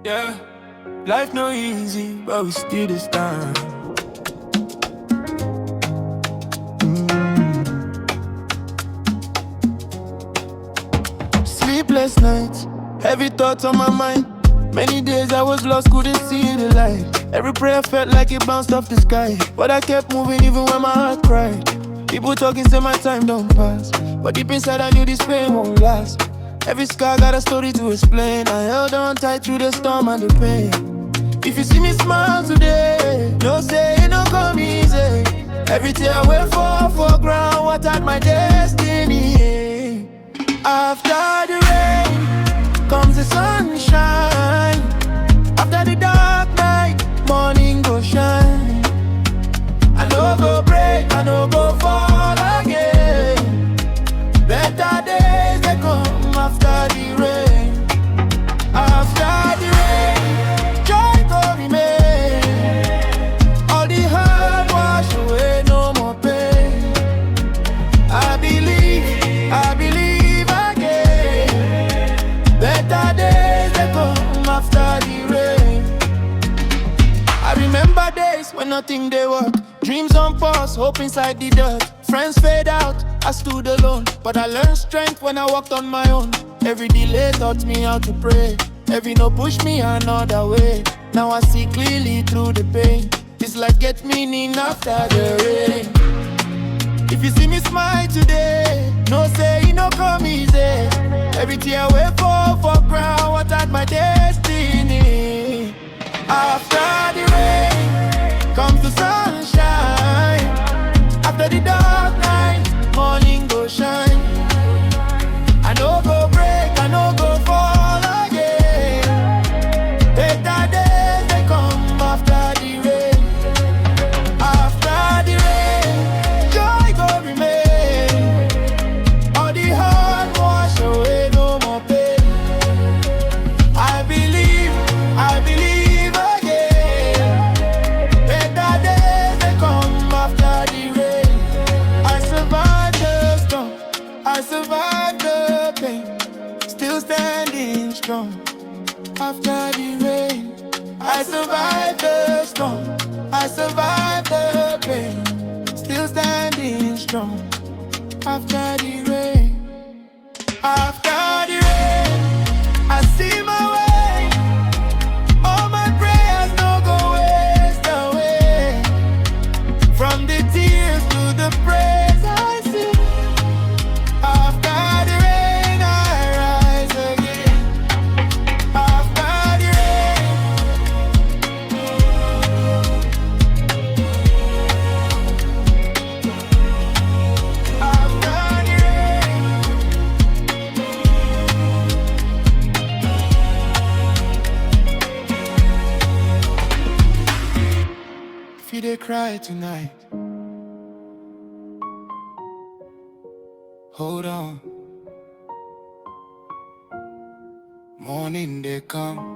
Yeah, life no easy, but we still this time. Sleepless nights, heavy thoughts on my mind. Many days I was lost, couldn't see the light. Every prayer felt like it bounced off the sky, but I kept moving even when my heart cried. People talking say my time don't pass, but deep inside I knew this pain won't last. Every scar got a story to explain. I held on tight through the storm and the pain. If you see me smile today, no say it no come easy. Every tear I will fall for ground, watered my destiny. After the rain comes the sunshine. After the dark night, morning go shine. I no go break, I no go fall again. Better days they come after the rain. After the rain, joy go remain. All the hurt wash away, no more pain. I believe again. Better days they come after the rain. I remember days when nothing they work. Dreams on pause, hope inside the dirt. Friends fade out, I stood alone. But I learned strength when I walked on my own. Every delay taught me how to pray. Every no push me another way. Now I see clearly through the pain. This life get meaning after the rain. If you see me smile today, no say it no come easy. Every tear will fall for ground, watered my destiny. After the rain comes the sunshine. After the dark night, morning go shine. I no go break, I no go fall again. Better days they come after the rain. After the rain, joy go remain. All the hard wash away, no more pain. I believe again. Better days they come after the rain. I survived the storm, I survived the pain, still standing strong. After the rain, I survived the storm, I survived the pain, still standing strong. After the rain, after the rain, I see my way. All my prayers no go waste away. From the tears to the praise I sing. After the rain, I rise again. After the if you dey cry tonight, hold on. Morning they come.